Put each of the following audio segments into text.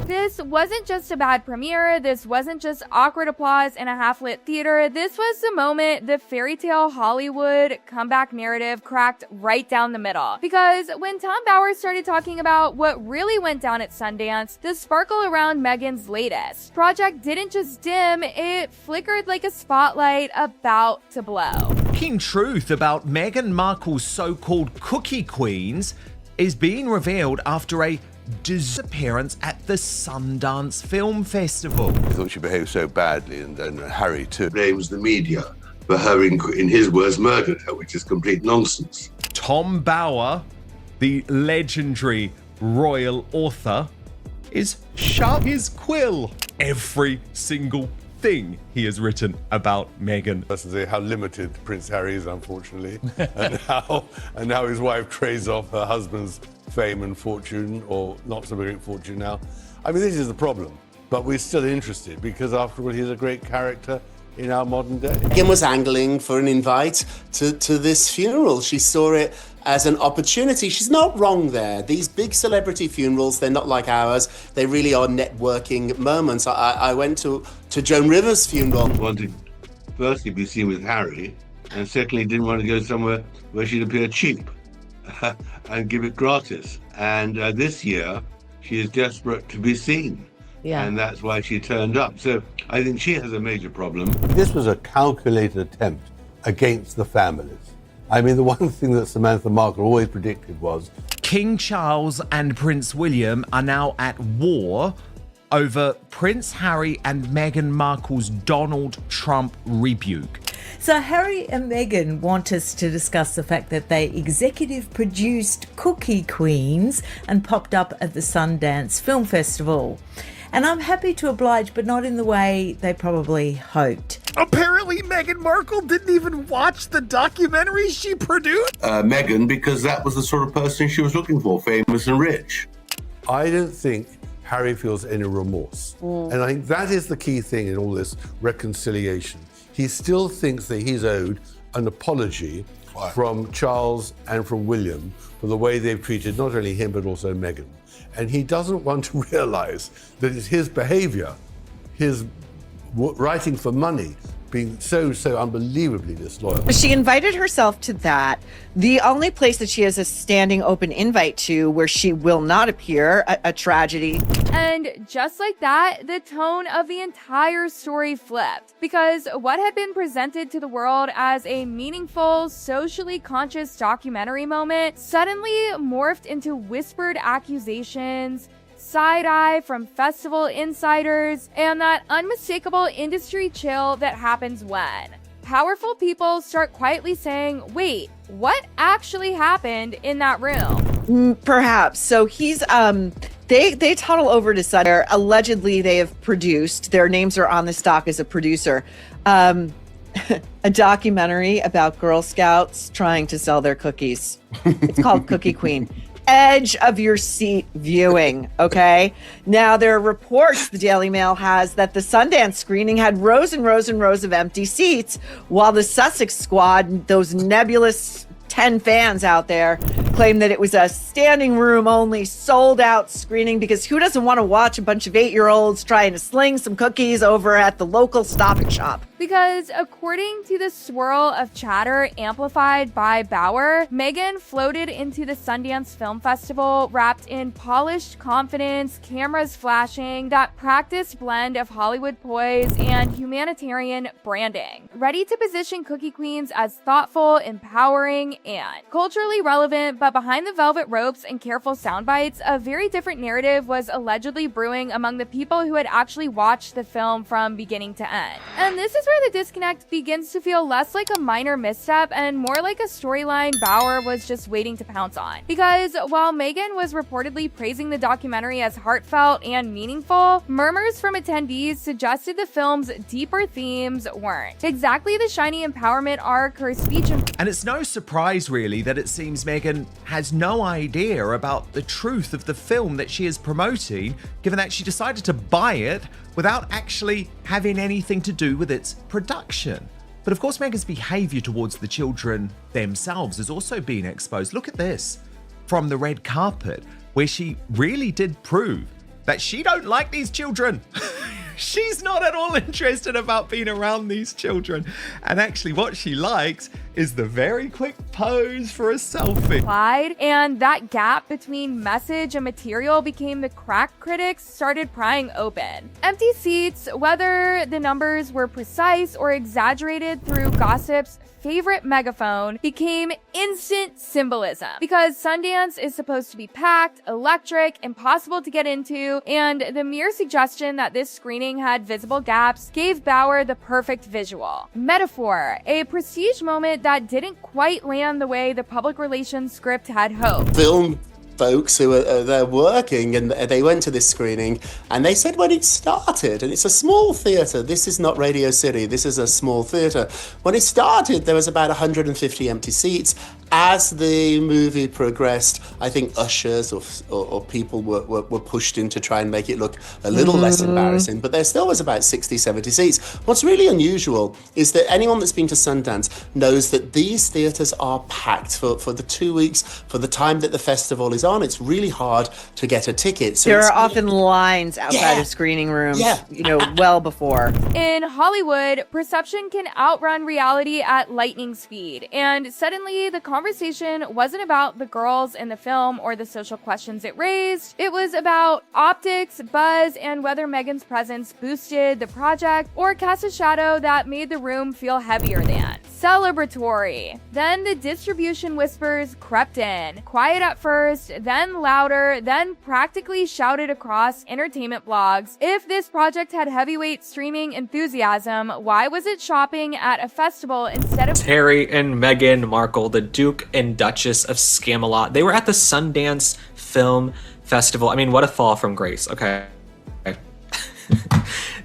This wasn't just a bad premiere, this wasn't just awkward applause in a half-lit theater, this was the moment the fairy tale Hollywood comeback narrative cracked right down the middle. Because when Tom Bauer started talking about what really went down at Sundance, the sparkle around Meghan's latest project didn't just dim, it flickered like a spotlight about to blow. Shocking truth about Meghan Markle's so-called cookie queens is being revealed after a disappearance at the Sundance Film Festival. I thought she behaved so badly, and Harry too. Blames the media for her, in his words, murdered her, which is complete nonsense. Tom Bauer, the legendary royal author, is sharp his quill every single thing he has written about Meghan. That's to say how limited Prince Harry is, unfortunately, and how his wife trades off her husband's fame and fortune, or not so great fortune now. I mean, this is the problem, but we're still interested because, after all, he's a great character in our modern day. Meghan was angling for an invite to this funeral. She saw it as an opportunity. She's not wrong there. These big celebrity funerals, they're not like ours. They really are networking moments. I went to Joan Rivers' funeral. Wanted firstly to be seen with Harry, and secondly didn't want to go somewhere where she'd appear cheap and give it gratis. And this year, she is desperate to be seen. Yeah. And that's why she turned up. So I think she has a major problem. This was a calculated attempt against the families. I mean, the one thing that Samantha Markle always predicted was King Charles and Prince William are now at war over Prince Harry and Meghan Markle's Donald Trump rebuke. So Harry and Meghan want us to discuss the fact that they executive produced Cookie Queens and popped up at the Sundance Film Festival. And I'm happy to oblige, but not in the way they probably hoped. Apparently, Meghan Markle didn't even watch the documentary she produced. Meghan, because that was the sort of person she was looking for, famous and rich. I don't think Harry feels any remorse. And I think that is the key thing in all this reconciliation. He still thinks that he's owed an apology from Charles and from William for the way they've treated not only him but also Meghan. And he doesn't want to realize that it's his behavior, his writing for money, being so unbelievably disloyal. She invited herself to that. The only place that she has a standing open invite to where she will not appear, a tragedy. And just like that, the tone of the entire story flipped. Because what had been presented to the world as a meaningful, socially conscious documentary moment suddenly morphed into whispered accusations, side-eye from festival insiders, and that unmistakable industry chill that happens when powerful people start quietly saying, wait, what actually happened in that room? Perhaps. So he's, they toddle over to Sundance. Allegedly, they have produced, their names are on the stock as a producer, a documentary about Girl Scouts trying to sell their cookies. It's called Cookie Queen. Edge of your seat viewing, okay? Now, there are reports the Daily Mail has that the Sundance screening had rows and rows and rows of empty seats, while the Sussex squad, those nebulous 10 fans out there, claim that it was a standing room only, sold out screening, because who doesn't want to watch a bunch of 8-year-olds trying to sling some cookies over at the local Stop and Shop? Because according to the swirl of chatter amplified by Bauer, Meghan floated into the Sundance Film Festival wrapped in polished confidence, cameras flashing, that practiced blend of Hollywood poise and humanitarian branding, ready to position Cookie Queens as thoughtful, empowering, and culturally relevant. But behind the velvet ropes and careful sound bites, a very different narrative was allegedly brewing among the people who had actually watched the film from beginning to end. And this is where the disconnect begins to feel less like a minor misstep and more like a storyline Bauer was just waiting to pounce on. Because while Meghan was reportedly praising the documentary as heartfelt and meaningful, murmurs from attendees suggested the film's deeper themes weren't exactly the shiny empowerment arc her speech. And it's no surprise, really, that it seems Meghan has no idea about the truth of the film that she is promoting, given that she decided to buy it without actually having anything to do with its production. But of course, Meghan's behavior towards the children themselves is also being exposed. Look at this from the red carpet, where she really did prove that she don't like these children. She's not at all interested about being around these children. And actually what she likes is the very quick pose for a selfie. And that gap between message and material became the crack critics started prying open. Empty seats, whether the numbers were precise or exaggerated through gossip's favorite megaphone, became instant symbolism. Because Sundance is supposed to be packed, electric, impossible to get into, and the mere suggestion that this screening had visible gaps gave Bauer the perfect visual. Metaphor, a prestige moment that didn't quite land the way the public relations script had hoped. Film folks who are there working, and they went to this screening, and they said when it started, and it's a small theatre, this is not Radio City, this is a small theatre, when it started there was about 150 empty seats. As the movie progressed, I think ushers or people were pushed in to try and make it look a little less embarrassing, but there still was about 60, 70 seats. What's really unusual is that anyone that's been to Sundance knows that these theatres are packed for the 2 weeks, for the time that the festival is on. It's really hard to get a ticket. So there are often lines outside of screening rooms, well before. In Hollywood, perception can outrun reality at lightning speed, and suddenly the conversation wasn't about the girls in the film or the social questions it raised. It was about optics, buzz, and whether Meghan's presence boosted the project or cast a shadow that made the room feel heavier than. Celebratory. Then the distribution whispers crept in. Quiet at first, then louder, then practically shouted across entertainment blogs. If this project had heavyweight streaming enthusiasm, why was it shopping at a festival instead of Harry and Meghan Markle, the Duke and Duchess of Scamelot? They were at the Sundance Film Festival. I mean, what a fall from grace. Okay.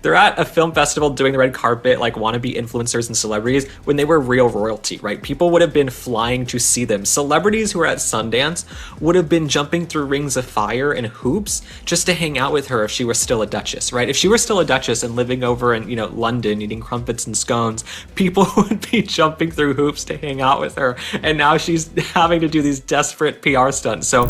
They're at a film festival doing the red carpet like wannabe influencers and celebrities when they were real royalty, right? People would have been flying to see them. Celebrities who were at Sundance would have been jumping through rings of fire and hoops just to hang out with her if she were still a duchess, right? If she were still a duchess and living over in, London eating crumpets and scones, people would be jumping through hoops to hang out with her. And now she's having to do these desperate PR stunts. So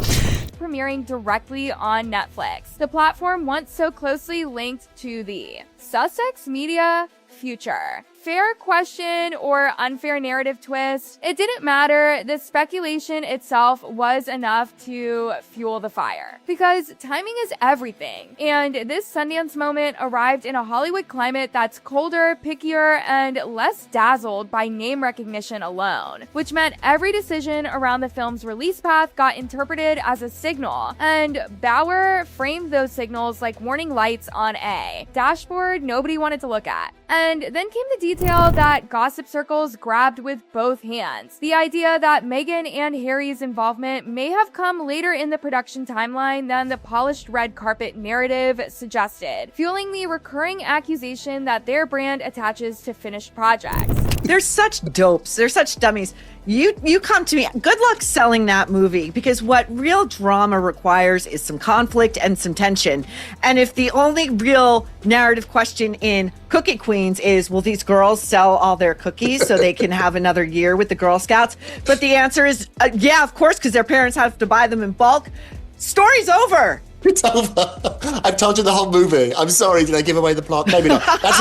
premiering directly on Netflix, the platform once so closely linked to the Sussex media future. Fair question or unfair narrative twist, it didn't matter. The speculation itself was enough to fuel the fire. Because timing is everything. And this Sundance moment arrived in a Hollywood climate that's colder, pickier, and less dazzled by name recognition alone. Which meant every decision around the film's release path got interpreted as a signal. And Bauer framed those signals like warning lights on a dashboard nobody wanted to look at. And then came the detail that gossip circles grabbed with both hands. The idea that Meghan and Harry's involvement may have come later in the production timeline than the polished red carpet narrative suggested, fueling the recurring accusation that their brand attaches to finished projects. They're such dopes. They're such dummies. You come to me. Good luck selling that movie, because what real drama requires is some conflict and some tension. And if the only real narrative question in Cookie Queens is, will these girls sell all their cookies so they can have another year with the Girl Scouts? But the answer is, yeah, of course, because their parents have to buy them in bulk. Story's over. It's over. I've told you the whole movie. I'm sorry, did I give away the plot? Maybe not. That's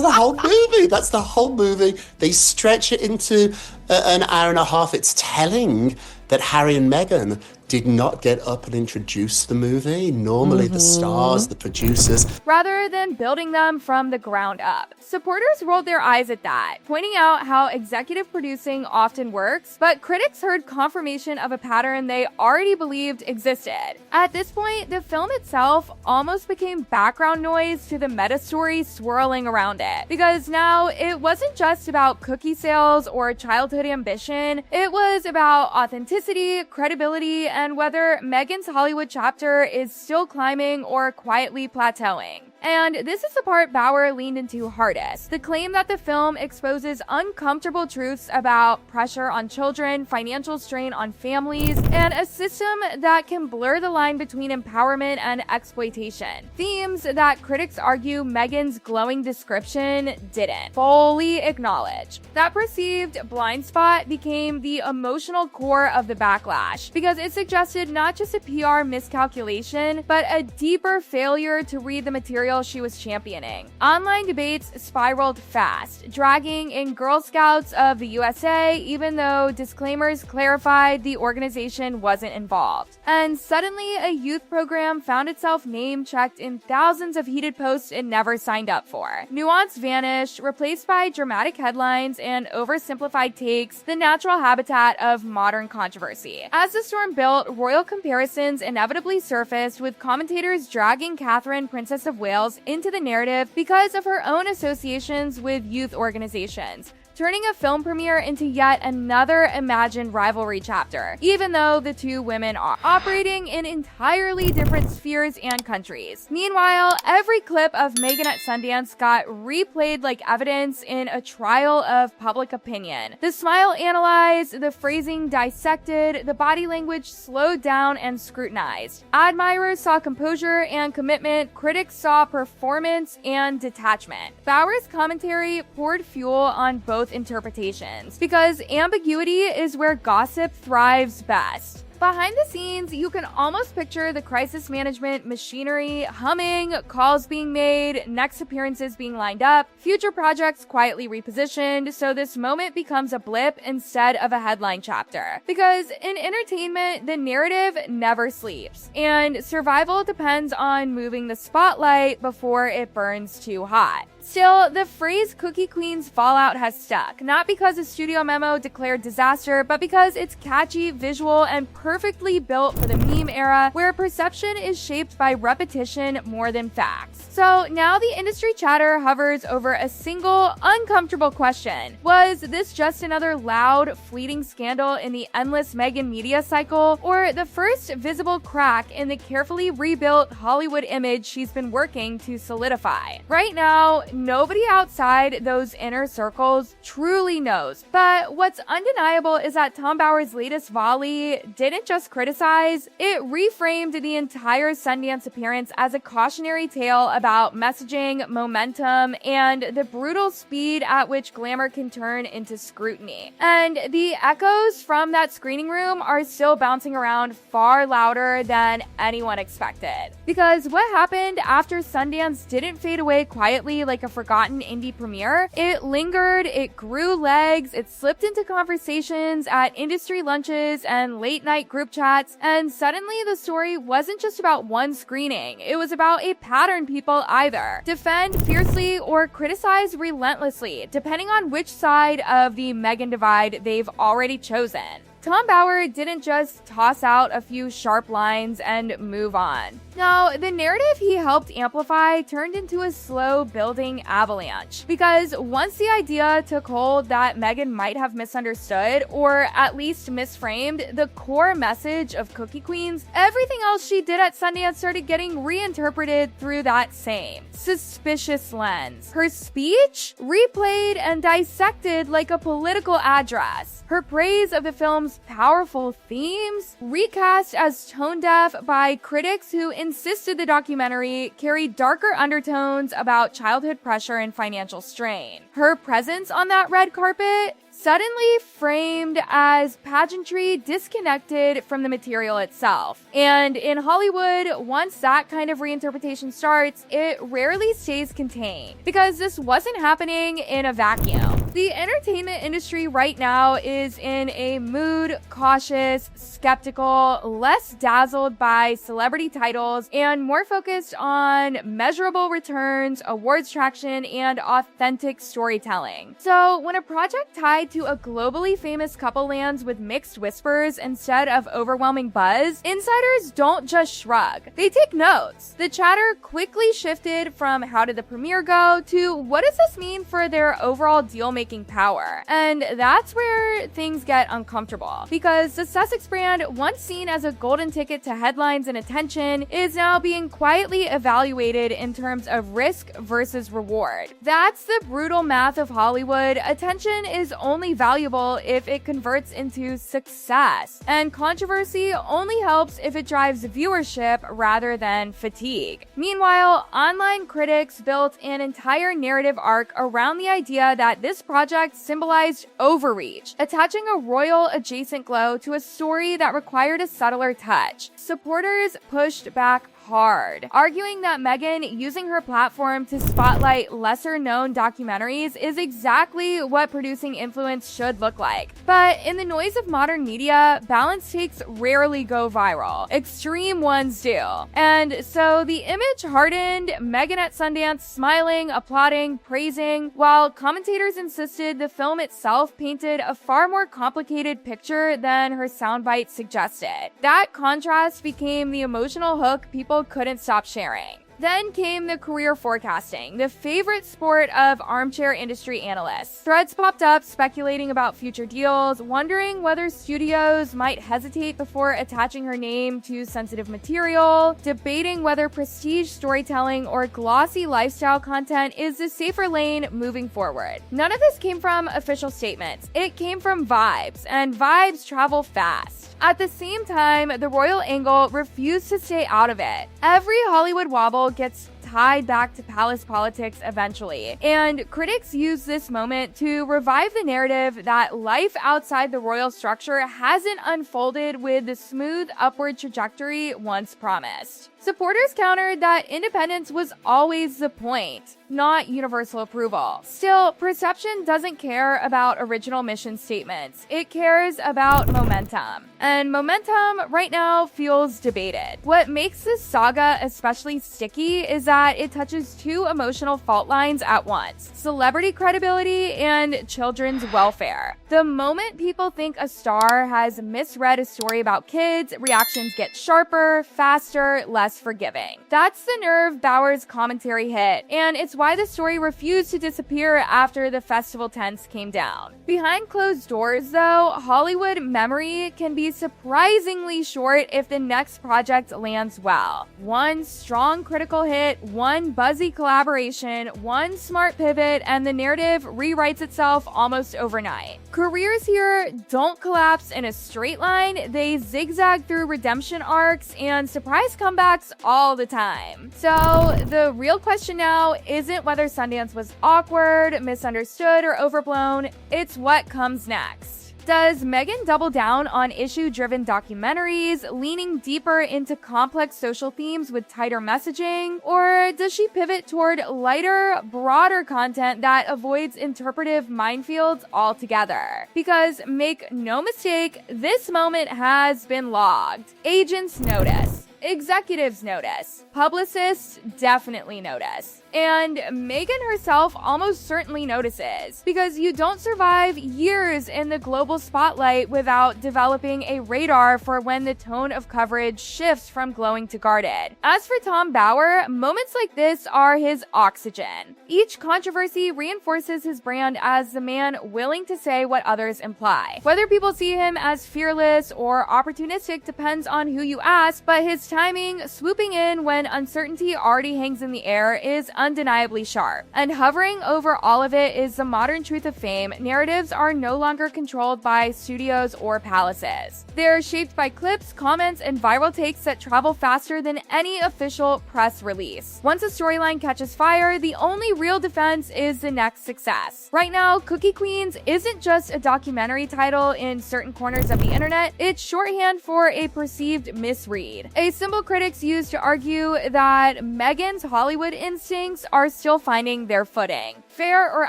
the whole movie. That's the whole movie. They stretch it into an hour and a half. It's telling that Harry and Meghan did not get up and introduce the movie. Normally the stars, the producers. Rather than building them from the ground up. Supporters rolled their eyes at that, pointing out how executive producing often works, but critics heard confirmation of a pattern they already believed existed. At this point, the film itself almost became background noise to the meta story swirling around it. Because now it wasn't just about cookie sales or childhood ambition, it was about authenticity, credibility, and whether Meghan's Hollywood chapter is still climbing or quietly plateauing. And this is the part Bauer leaned into hardest. The claim that the film exposes uncomfortable truths about pressure on children, financial strain on families, and a system that can blur the line between empowerment and exploitation. Themes that critics argue Meghan's glowing description didn't fully acknowledge. That perceived blind spot became the emotional core of the backlash because it suggested not just a PR miscalculation, but a deeper failure to read the material she was championing. Online debates spiraled fast, dragging in Girl Scouts of the USA, even though disclaimers clarified the organization wasn't involved. And suddenly, a youth program found itself name-checked in thousands of heated posts it never signed up for. Nuance vanished, replaced by dramatic headlines and oversimplified takes, the natural habitat of modern controversy. As the storm built, royal comparisons inevitably surfaced, with commentators dragging Catherine, Princess of Wales, into the narrative because of her own associations with youth organizations, turning a film premiere into yet another imagined rivalry chapter, even though the two women are operating in entirely different spheres and countries. Meanwhile, every clip of Meghan at Sundance got replayed like evidence in a trial of public opinion. The smile analyzed, the phrasing dissected, the body language slowed down and scrutinized. Admirers saw composure and commitment, critics saw performance and detachment. Bauer's commentary poured fuel on both interpretations, because ambiguity is where gossip thrives best. Behind the scenes, you can almost picture the crisis management machinery humming, calls being made, next appearances being lined up, future projects quietly repositioned, so this moment becomes a blip instead of a headline chapter. Because in entertainment, the narrative never sleeps, and survival depends on moving the spotlight before it burns too hot. Still, the phrase Cookie Queen's fallout has stuck, not because a studio memo declared disaster, but because it's catchy, visual, and perfectly built for the meme era, where perception is shaped by repetition more than facts. So now the industry chatter hovers over a single, uncomfortable question. Was this just another loud, fleeting scandal in the endless Meghan media cycle, or the first visible crack in the carefully rebuilt Hollywood image she's been working to solidify? Right now, nobody outside those inner circles truly knows. But what's undeniable is that Tom Bauer's latest volley didn't just criticize, it reframed the entire Sundance appearance as a cautionary tale about messaging, momentum, and the brutal speed at which glamour can turn into scrutiny. And the echoes from that screening room are still bouncing around far louder than anyone expected. Because what happened after Sundance didn't fade away quietly like a forgotten indie premiere. It lingered, it grew legs, it slipped into conversations at industry lunches and late night group chats, and suddenly the story wasn't just about one screening. It was about a pattern people either defend fiercely or criticize relentlessly, depending on which side of the Meghan divide they've already chosen. Tom Bauer didn't just toss out a few sharp lines and move on. No, the narrative he helped amplify turned into a slow building avalanche. Because once the idea took hold that Meghan might have misunderstood, or at least misframed, the core message of Cookie Queens, everything else she did at Sundance started getting reinterpreted through that same suspicious lens. Her speech, replayed and dissected like a political address. Her praise of the film's powerful themes, recast as tone-deaf by critics who insisted the documentary carried darker undertones about childhood pressure and financial strain. Her presence on that red carpet, suddenly framed as pageantry disconnected from the material itself. And in Hollywood, once that kind of reinterpretation starts, it rarely stays contained, because this wasn't happening in a vacuum. The entertainment industry right now is in a mood, cautious, skeptical, less dazzled by celebrity titles, and more focused on measurable returns, awards traction, and authentic storytelling. So when a project tied to a globally famous couple lands with mixed whispers instead of overwhelming buzz, insiders don't just shrug. They take notes. The chatter quickly shifted from how did the premiere go to what does this mean for their overall deal-making filmmaking power. And that's where things get uncomfortable, because the Sussex brand, once seen as a golden ticket to headlines and attention, is now being quietly evaluated in terms of risk versus reward. That's the brutal math of Hollywood. Attention is only valuable if it converts into success, and controversy only helps if it drives viewership rather than fatigue. Meanwhile, online critics built an entire narrative arc around the idea that this project symbolized overreach, attaching a royal adjacent glow to a story that required a subtler touch. Supporters pushed back hard, arguing that Meghan using her platform to spotlight lesser-known documentaries is exactly what producing influence should look like. But in the noise of modern media, balance takes rarely go viral. Extreme ones do. And so the image hardened, Meghan at Sundance smiling, applauding, praising, while commentators insisted the film itself painted a far more complicated picture than her soundbite suggested. That contrast became the emotional hook people couldn't stop sharing. Then came the career forecasting, the favorite sport of armchair industry analysts. Threads popped up speculating about future deals, wondering whether studios might hesitate before attaching her name to sensitive material, debating whether prestige storytelling or glossy lifestyle content is the safer lane moving forward. None of this came from official statements. It came from vibes, and vibes travel fast. At the same time, the royal angle refused to stay out of it. Every Hollywood wobble gets tied back to palace politics eventually, and critics use this moment to revive the narrative that life outside the royal structure hasn't unfolded with the smooth upward trajectory once promised. Supporters countered that independence was always the point, not universal approval. Still, perception doesn't care about original mission statements. It cares about momentum. And momentum right now feels debated. What makes this saga especially sticky is that it touches two emotional fault lines at once: celebrity credibility and children's welfare. The moment people think a star has misread a story about kids, reactions get sharper, faster, less forgiving. That's the nerve Bauer's commentary hit, and it's why the story refused to disappear after the festival tents came down. Behind closed doors, though, Hollywood memory can be surprisingly short if the next project lands well. One strong critical hit, one buzzy collaboration, one smart pivot, and the narrative rewrites itself almost overnight. Careers here don't collapse in a straight line, they zigzag through redemption arcs and surprise comebacks all the time. So the real question now isn't whether Sundance was awkward, misunderstood, or overblown, it's what comes next. Does Meghan double down on issue-driven documentaries, leaning deeper into complex social themes with tighter messaging? Or does she pivot toward lighter, broader content that avoids interpretive minefields altogether? Because make no mistake, this moment has been logged. Agents notice. Executives notice. Publicists definitely notice. And Meghan herself almost certainly notices, because you don't survive years in the global spotlight without developing a radar for when the tone of coverage shifts from glowing to guarded. As for Tom Bauer, moments like this are his oxygen. Each controversy reinforces his brand as the man willing to say what others imply. Whether people see him as fearless or opportunistic depends on who you ask, but his timing, swooping in when uncertainty already hangs in the air, is undeniably sharp. And hovering over all of it is the modern truth of fame. Narratives are no longer controlled by studios or palaces. They're shaped by clips, comments, and viral takes that travel faster than any official press release. Once a storyline catches fire, the only real defense is the next success. Right now, Cookie Queens isn't just a documentary title in certain corners of the internet, it's shorthand for a perceived misread. A symbol critics use to argue that Meghan's Hollywood instincts are still finding their footing. Fair or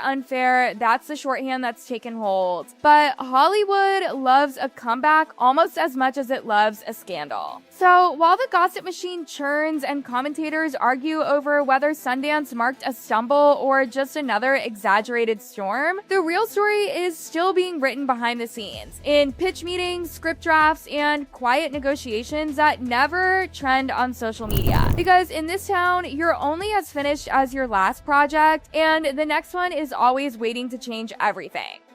unfair, that's the shorthand that's taken hold. But Hollywood loves a comeback almost as much as it loves a scandal. So while the gossip machine churns and commentators argue over whether Sundance marked a stumble or just another exaggerated storm, the real story is still being written behind the scenes, in pitch meetings, script drafts, and quiet negotiations that never favorite trend on social media. Because in this town, you're only as finished as your last project, and the next one is always waiting to change everything.